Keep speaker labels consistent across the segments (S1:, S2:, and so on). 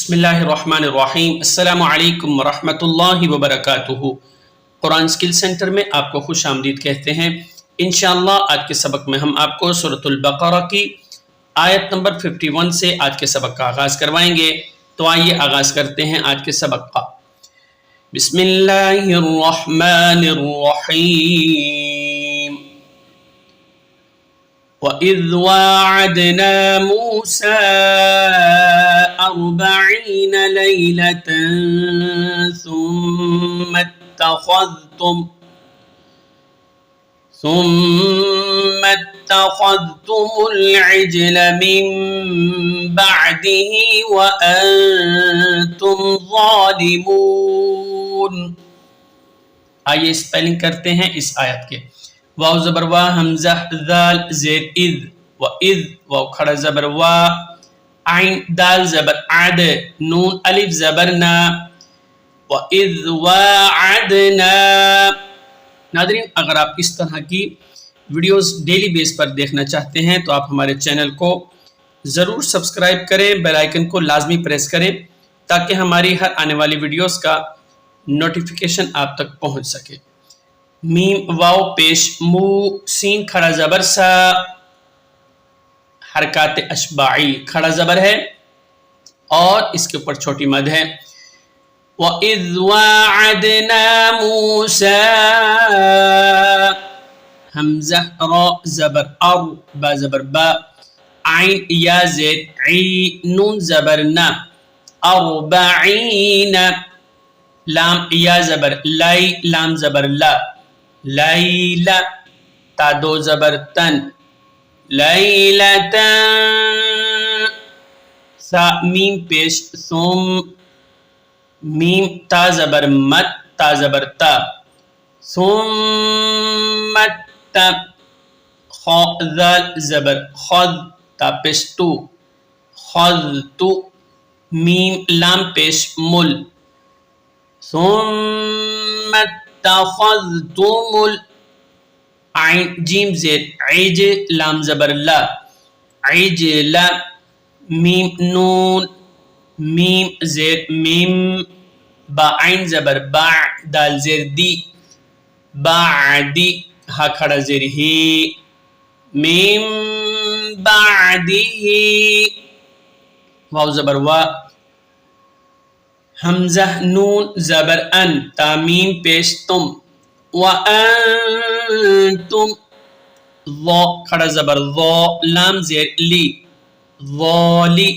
S1: بسم اللہ الرحمن الرحیم۔ السلام علیکم ورحمۃ اللہ وبرکاتہ۔ قرآن اسکل سینٹر میں آپ کو خوش آمدید کہتے ہیں۔ انشاءاللہ آج کے سبق میں ہم آپ کو سورۃ البقرہ کی آیت نمبر 51 سے آج کے سبق کا آغاز کروائیں گے۔ تو آئیے آغاز کرتے ہیں آج کے سبق کا۔ بسم اللہ الرحمن الرحیم۔ وَإِذْ وَاعَدْنَا مُوسَىٰ 40 لَيْلَةً ثُمَّ اتَّخَذْتُمُ الْعِجْلَ مِن بَعْدِهِ وَأَنْتُمْ ظَالِمُونَ۔ آئیے اسپیلنگ کرتے ہیں اس آیت کے۔ واو زبر وا، حمزہ ذال زیر اذ، و اذ واو کھڑا زبر وا، عین دال زبر عد، نون الف زبر نا، و اذ واعدنا۔ ناظرین، اگر آپ اس طرح کی ویڈیوز ڈیلی بیس پر دیکھنا چاہتے ہیں تو آپ ہمارے چینل کو ضرور سبسکرائب کریں، بیل آئیکن کو لازمی پریس کریں تاکہ ہماری ہر آنے والی ویڈیوز کا نوٹیفیکیشن آپ تک پہنچ سکے۔ میم واو پیش مو، سین کھڑا زبر سا، حرکات اشباعی کھڑا زبر ہے اور اس کے اوپر چھوٹی مد ہے۔ وَإِذْ وَاعَدْنَا مُوسَىٰ، حمزہ را زبر ار، با زبر با، عین یا زید عی، نون زبر نا، 40 لام یا زبر لائی، لام زبر لا، لیلا تا دو زبر تن، لیلتن، سا میم پیش ثم، میم تا زبر مت، تا زبر تا، ثم تا، خا ذال زبر خذ، تا پیش تو، خذتو، میم لام پیش مل، ثم اتخذتم عین جیم زیر عج، لام زبر لا، عجل، میم نون، میم زیر میم، با عین زبر با، دال زیر دی، بعدی، ہا کھڑا زیر ہی، میم بعدی، واو زبر وا، حمزہ نون زبر ان، تامیم پیش تم، وَأَنْتُمْ، ضا کھڑا زبر ضا، لام زیر لی، ظالی،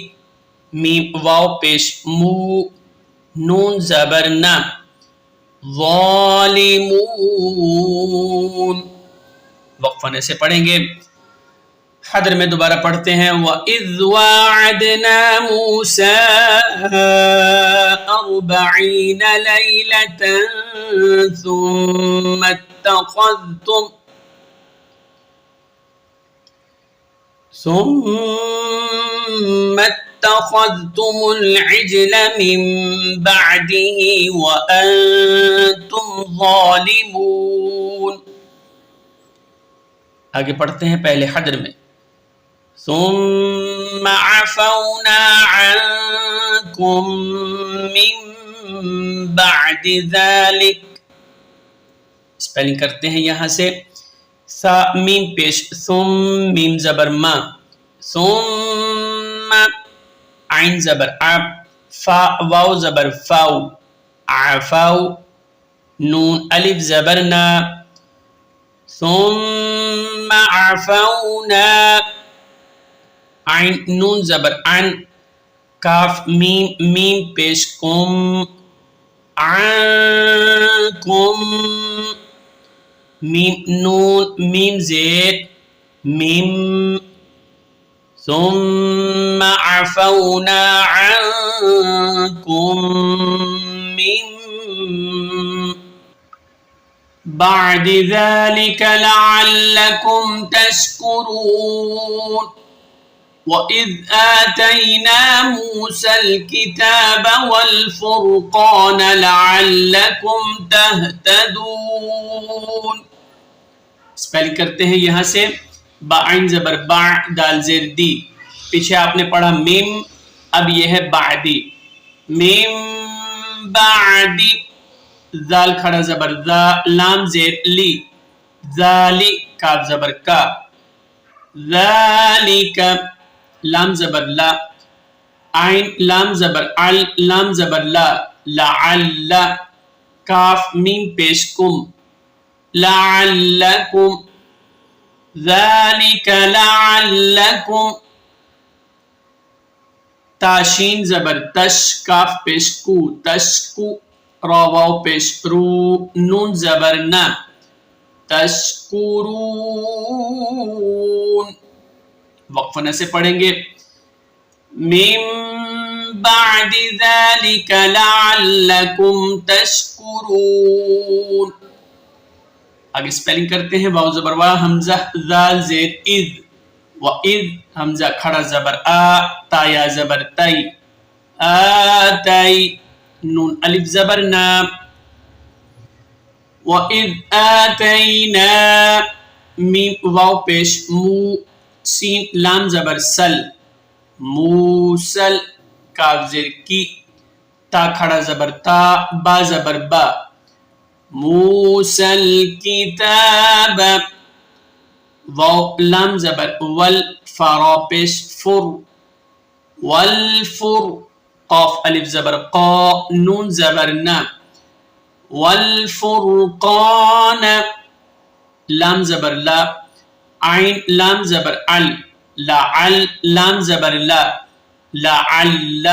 S1: میم واو پیش مو، نون زبر نا، ظالمون۔ وقفنے سے پڑھیں گے، حدر میں دوبارہ پڑھتے ہیں۔ وَإِذْ وَاعَدْنَا مُوسَىٰ 40 لَيْلَةً ثُمَّ اتَّخَذْتُمُ الْعِجْلَ مِن بَعْدِهِ وَأَنْتُمْ ظَالِمُونَ۔ آگے پڑھتے ہیں پہلے حدر میں۔ ثُمَّ عَفَوْنَا عَنْكُمْ مِن بَعْدِ ذَلِكَ، اسپیلنگ کرتے ہیں یہاں سے۔ سا میم پیش ثم، میم زبر ما، ثم عین زبر عب، فا واو زبر فاو، عفاو، نون الف زبر نا، ثم عفونا، عین نون زبر عن، کاف میم، میم پیش کم، عنکم، میم نون، میم زیر میم، ثم عفونا عنکم من بعد ذلك لعلكم تشكرون۔ وَإِذْ آتَيْنَا مُوسَى الْكِتَابَ وَالْفُرْقَانَ لَعَلَّكُمْ تَهْتَدُونَ۔ اسپیل کرتے ہیں یہاں سے، با عین زبر با، دال زیر دی، پیچھے آپ نے پڑھا میم، اب یہ ہے بعدی، من بعد ذال کھڑا زبر ذا لام زیر لی ذالی کاف زبر کا ذالک لام زبر لا عین لام زبر عل لام زبر لا لعل کاف میم پیش کم لعلکم ذالک لعلکم تاشین زبر تش کاف پیش کو تشکو را واو پیش رو نون زبر نا تشکرون وقفہ سے پڑھیں گے من بعد ذلك لعلكم تشکرون. آگے سپیلنگ کرتے ہیں واو زبر وا حمزہ ذال زیر اذ و اذ حمزہ کھڑا زبر آ تا یا زبر تائی آتائی نون الف زبر نا وَإِذْ آتَيْنَا میم واو پیش مو سین لام زبر سل موسل کاف زیر کی تا کھڑا زبر تا با زبر با موسل کتاب واو لام زبر ول فارا پیش فر والفر قاف الف زبر قا نون زبر نا والفرقان لام زبر لا عین لام زبر عل لعل لام زبر لا لعل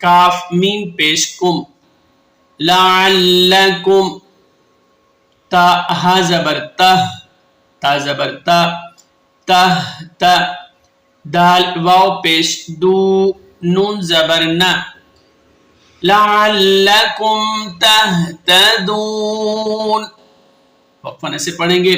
S1: کاف میم پیش کم لعلکم تا ہا زبر تہ تا زبر تا تہ تا دال واو پیش دو نون زبر نا لعلکم تہتدون. وقفہ سے پڑھیں گے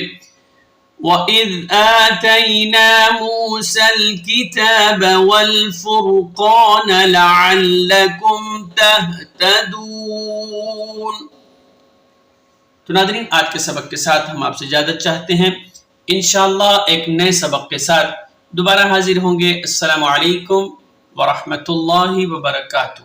S1: وَإِذْ آتَيْنَا مُوسَى الْكِتَابَ وَالْفُرْقَانَ لَعَلَّكُمْ تَهْتَدُونَ. تو ناظرین آج کے سبق کے ساتھ ہم آپ سے اجازت چاہتے ہیں. انشاءاللہ ایک نئے سبق کے ساتھ دوبارہ حاضر ہوں گے. السلام علیکم ورحمۃ اللہ وبرکاتہ.